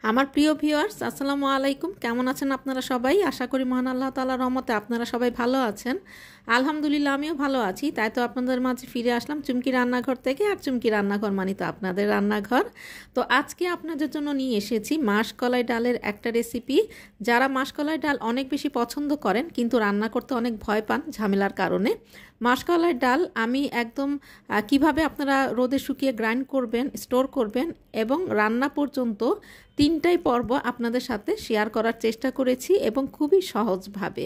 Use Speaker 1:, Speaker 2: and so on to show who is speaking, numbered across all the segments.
Speaker 1: আমার প্রিয় ভিউয়ার্স আসসালামু আলাইকুম। কেমন আছেন আপনারা সবাই? আশা করি মহান আল্লাহ তাআলার রহমতে আপনারা সবাই ভালো আছেন। আলহামদুলিল্লাহ আমিও ভালো আছি। তাই তো আপনাদের মাঝে ফিরে আসলাম চুমকি রান্নাঘর থেকে। আর চুমকি রান্নাঘর মানে তো আপনাদের রান্নাঘর। তো আজকে আপনাদের জন্য নিয়ে এসেছি মাসকলাই ডালের একটা রেসিপি। যারা মাসকলাই ডাল অনেক বেশি পছন্দ করেন কিন্তু রান্না করতে অনেক ভয় পান ঝামেলার কারণে, মাসকলাই ডাল আমি একদম কিভাবে আপনারা রোদে শুকিয়ে গ্রাইন্ড করবেন, স্টোর করবেন এবং রান্না পর্যন্ত তিনটাই পর্ব আপনাদের সাথে শেয়ার করার চেষ্টা করেছি এবং খুবই সহজভাবে।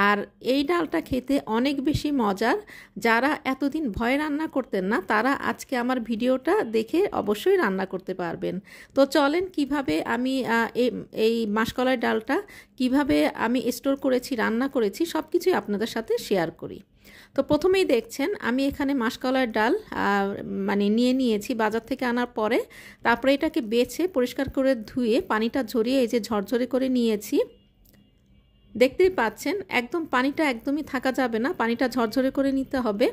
Speaker 1: আর এই ডালটা খেতে অনেক বেশি মজার। যারা এতদিন ভয়ে রান্না করতেন না তারা আজকে আমার ভিডিওটা দেখে অবশ্যই রান্না করতে পারবেন। তো চলেন কিভাবে আমি এই মাসকলাই ডালটা কিভাবে আমি স্টোর করেছি, রান্না করেছি সব কিছুই আপনাদের সাথে শেয়ার করি। তো প্রথমেই দেখছেন আমি এখানে মাসকলাইয়ের ডাল নিয়ে নিয়েছি বাজার থেকে আনার পরে। তারপরে এটাকে বেছে পরিষ্কার করে ধুয়ে পানিটা ঝরিয়ে এই যে ঝরঝরে করে নিয়েছি। দেখতেই পাচ্ছেন একদম পানিটা একদমই থাকা যাবে না, পানিটা ঝরঝরে করে নিতে হবে,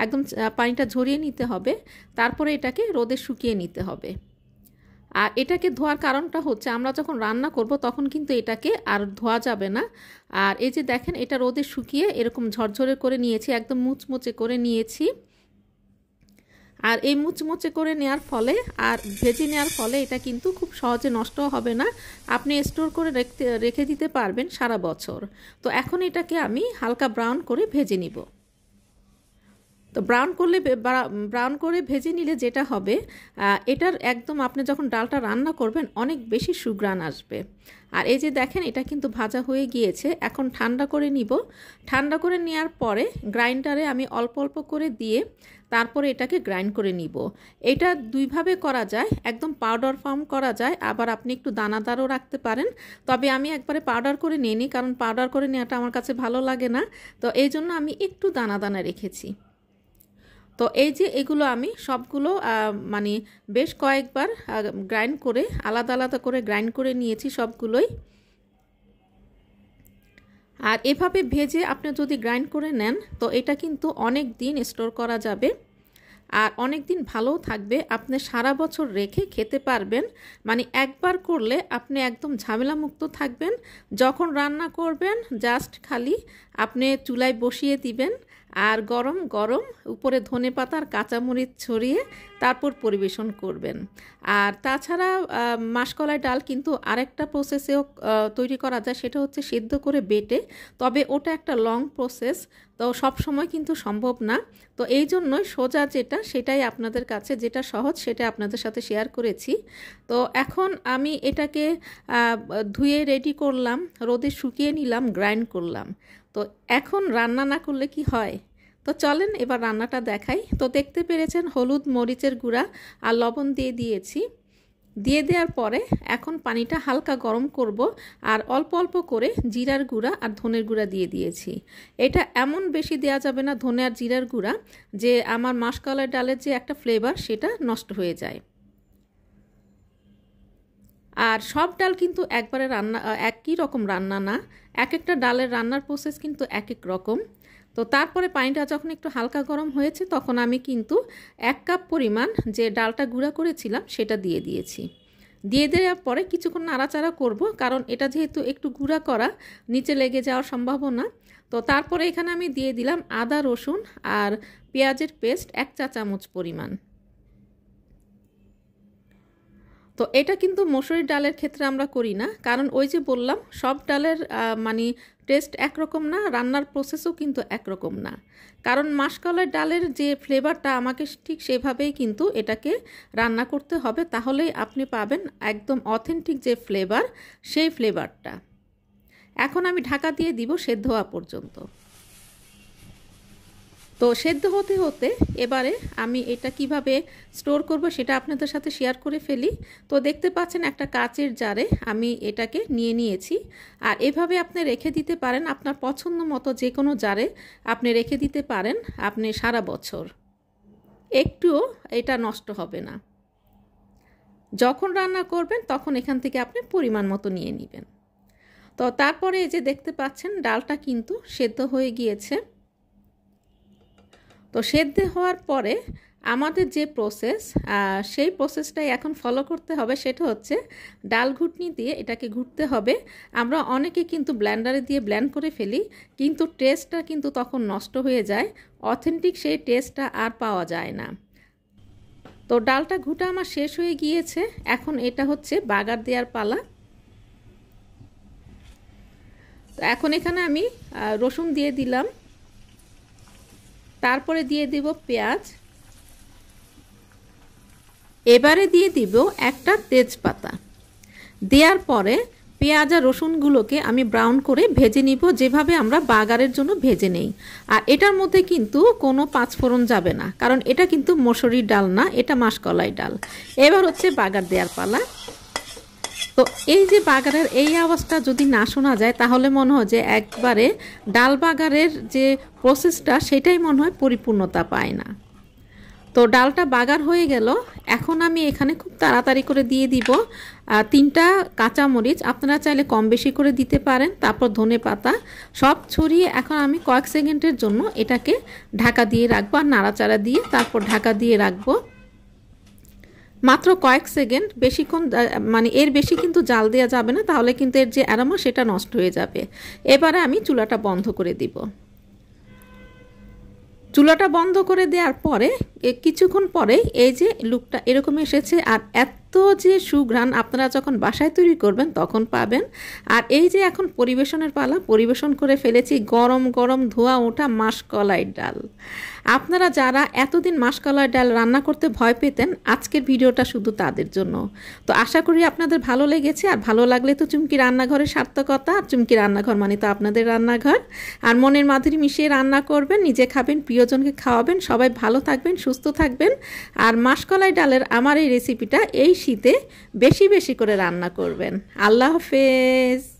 Speaker 1: একদম পানিটা ঝরিয়ে নিতে হবে। তারপরে এটাকে রোদে শুকিয়ে নিতে হবে। আর এটাকে ধোয়ার কারণটা হচ্ছে আমরা যখন রান্না করব তখন কিন্তু এটাকে আর ধোয়া যাবে না। আর এই যে দেখেন এটা রোদে শুকিয়ে এরকম ঝরঝরে করে নিয়েছি, একদম মুচমুচে করে নিয়েছি। আর এই মুচমুচে করে নেওয়ার ফলে আর ভেজে নেওয়ার ফলে এটা কিন্তু খুব সহজে নষ্ট হবে না, আপনি স্টোর করে রেখে দিতে পারবেন সারা বছর। তো এখন এটাকে আমি হালকা ব্রাউন করে ভেজে নিব। তো ব্রাউন করে ভেজে নিলে যেটা হবে এটার একদম আপনি যখন ডালটা রান্না করবেন অনেক বেশি সুঘ্রাণ আসবে। আর এই যে দেখেন এটা কিন্তু ভাজা হয়ে গিয়েছে। এখন ঠান্ডা করে নিব। ঠান্ডা করে নেওয়ার পরে গ্রাইন্ডারে আমি অল্প অল্প করে দিয়ে তারপরে এটাকে গ্রাইন্ড করে নিব। এটা দুইভাবে করা যায়, একদম পাউডার ফর্ম করা যায়, আবার আপনি একটু দানাদারও রাখতে পারেন। তবে আমি একবারে পাউডার করে নিয়ে নিই, কারণ পাউডার করে নেওয়াটা আমার কাছে ভালো লাগে না। তো এই জন্য আমি একটু দানা দানা রেখেছি। তো এই যে এগুলো আমি সবগুলো বেশ কয়েকবার গ্রাইন্ড করে আলাদা আলাদা করে গ্রাইন্ড করে নিয়েছি সবগুলোই। আর এভাবে ভেজে আপনি যদি গ্রাইন্ড করে নেন তো এটা কিন্তু অনেক দিন স্টোর করা যাবে আর অনেক দিন ভালোও থাকবে। আপনি সারা বছর রেখে খেতে পারবেন। একবার করলে আপনি একদম ঝামেলামুক্ত থাকবেন। যখন রান্না করবেন জাস্ট খালি আপনি চুলায় বসিয়ে দিবেন আর গরম গরম উপরে ধনেপাতা আর কাঁচামরিচ ছড়িয়ে তারপর পরিবেশন করবেন। আর তাছাড়া মাসকলাই ডাল কিন্তু আরেকটা প্রসেসেও তৈরি করা যায়, সেটা হচ্ছে সিদ্ধ করে বেটে। তবে ওটা একটা লং প্রসেস, তো সব সময় কিন্তু সম্ভব না। তো এই জন্যই সোজা সেটাই আপনাদের কাছে যেটা সহজ সেটা আপনাদের সাথে শেয়ার করেছি। তো এখন আমি এটাকে ধুয়ে রেডি করলাম, রোদে শুকিয়ে নিলাম, গ্রাইন্ড করলাম। তো এখন রান্না না করলে কি হয়? তো চলেন এবার রান্নাটা দেখাই। তো দেখতে পেরেছেন হলুদ, মরিচের গুঁড়া আর লবণ দিয়ে দিয়েছি। দিয়ে দেওয়ার পরে এখন পানিটা হালকা গরম করব আর অল্প অল্প করে জিরার গুঁড়া আর ধনের গুঁড়া দিয়ে দিয়েছি। এটা এমন বেশি দেওয়া যাবে না ধনে আর জিরার গুঁড়া যে আমার মাসকলাই ডালের যে একটা ফ্লেভার সেটা নষ্ট হয়ে যায়। আর সব ডাল কিন্তু একবারে একই রকম রান্না না, এক একটা ডালের রান্নার প্রসেস কিন্তু এক এক রকম। তো তারপরে পানিটা যখন একটু হালকা গরম হয়েছে তখন আমি কিন্তু 1 কাপ পরিমাণ যে ডালটা গুঁড়া করেছিলাম সেটা দিয়ে দিয়েছি। দিয়ে দেওয়ার পরে কিছুক্ষণ নাড়াচাড়া করব, কারণ এটা যেহেতু একটু গুঁড়া করা নিচে লেগে যাওয়ার সম্ভাবনা। তো তারপরে এখানে আমি দিয়ে দিলাম আদা, রসুন আর পেঁয়াজের পেস্ট 1 চা চামচ পরিমাণ। তো এটা কিন্তু মসুরির ডালের ক্ষেত্রে আমরা করি না, কারণ ওই যে বললাম সব ডালের টেস্ট একরকম না, রান্নার প্রসেসও কিন্তু একরকম না। কারণ মাসকলাই ডালের যে ফ্লেভারটা আমাকে ঠিক সেভাবেই কিন্তু এটাকে রান্না করতে হবে, তাহলেই আপনি পাবেন একদম অথেন্টিক যে ফ্লেভার সেই ফ্লেভারটা। এখন আমি ঢাকা দিয়ে দিব সেদ্ধ হওয়া পর্যন্ত। তো সেদ্ধ হতে হতে এবারে আমি এটা কিভাবে স্টোর করব সেটা আপনাদের সাথে শেয়ার করে ফেলি। তো দেখতে পাচ্ছেন একটা কাচের জারে আমি এটাকে নিয়ে নিয়েছি। আর এভাবে আপনি রেখে দিতে পারেন আপনার পছন্দ মতো যে কোনো জারে আপনি রেখে দিতে পারেন, আপনি সারা বছর একটুও এটা নষ্ট হবে না। যখন রান্না করবেন তখন এখান থেকে আপনি পরিমাণ মতো নিয়ে নেবেন। তো তারপরে এই যে দেখতে পাচ্ছেন ডালটা কিন্তু সেদ্ধ হয়ে গিয়েছে। তো সেদ্ধ হওয়ার পরে আমাদের যে প্রসেস সেই প্রসেসটাই এখন ফলো করতে হবে, সেটা হচ্ছে ডাল ঘুটনি দিয়ে এটাকে ঘুটতে হবে। আমরা অনেকে কিন্তু ব্লেন্ডারে দিয়ে ব্লেন্ড করে ফেলি, কিন্তু টেস্টটা কিন্তু তখন নষ্ট হয়ে যায়, অথেন্টিক সেই টেস্টটা আর পাওয়া যায় না। তো ডালটা ঘুটা আমার শেষ হয়ে গিয়েছে, এখন এটা হচ্ছে বাগার দেওয়ার পালা। তো এখন এখানে আমি রসুন দিয়ে দিলাম, তারপরে দিয়ে দিব পেঁয়াজ, এবারে দিয়ে দিব একটা তেজপাতা। দেওয়ার পরে পেঁয়াজ আর রসুনগুলোকে আমি ব্রাউন করে ভেজে নিব, যেভাবে আমরা বাগারের জন্য ভেজে নেই। আর এটার মধ্যে কিন্তু কোনো পাঁচফোড়ন যাবে না, কারণ এটা কিন্তু মসুরির ডাল না, এটা মাসকলাই ডাল। এবার হচ্ছে বাগার দেওয়ার পালা। তো এই যে বাগারের এই আওয়াজটা যদি না শোনা যায়, তাহলে মনে হয় যে একবারে ডাল বাগারের যে প্রসেসটা সেটাই মনে হয় পরিপূর্ণতা পায় না। তো ডালটা বাগার হয়ে গেল, এখন আমি এখানে খুব তাড়াতাড়ি করে দিয়ে দিব 3টা কাঁচামরিচ, আপনারা চাইলে কম বেশি করে দিতে পারেন, তারপর ধনেপাতা সব ছড়িয়ে এখন আমি কয়েক সেকেন্ডের জন্য এটাকে ঢাকা দিয়ে রাখবো, আর নাড়াচাড়া দিয়ে তারপর ঢাকা দিয়ে রাখবো মাত্র কয়েক সেকেন্ড, বেশিক্ষণ মানে এর বেশি কিন্তু জাল দেওয়া যাবে না, তাহলে কিন্তু এর যে অ্যারোমা সেটা নষ্ট হয়ে যাবে। এবারে আমি চুলাটা বন্ধ করে দিব। চুলাটা বন্ধ করে দেওয়ার পরে কিছুক্ষণ পরে এই যে লুকটা এরকম এসেছে, আর এত যে সুঘ্রাণ আপনারা যখন বাসায় তৈরি করবেন তখন পাবেন। আর এই যে এখন পরিবেশনের পালা, পরিবেশন করে ফেলেছি গরম গরম ধোয়া ওঠা মাসকলাই ডাল। আপনারা যারা এতদিন মাসকলাই ডাল রান্না করতে ভয় পেতেন, আজকের ভিডিওটা শুধু তাদের জন্য। তো আশা করি আপনাদের ভালো লেগেছে, আর ভালো লাগলে তো চুমকি রান্নাঘরের সার্থকতা। আর চুমকি রান্নাঘর মানে তো আপনাদের রান্নাঘর। আর মনের মাধুরী মিশিয়ে রান্না করবেন, নিজে খাবেন, প্রিয়জনকে খাওয়াবেন। সবাই ভালো থাকবেন, সুস্থ থাকবেন। আর মাসকলাই ডালের আমার এই রেসিপিটা এই শীতে বেশি বেশি করে রান্না করবেন। আল্লাহ হাফেজ।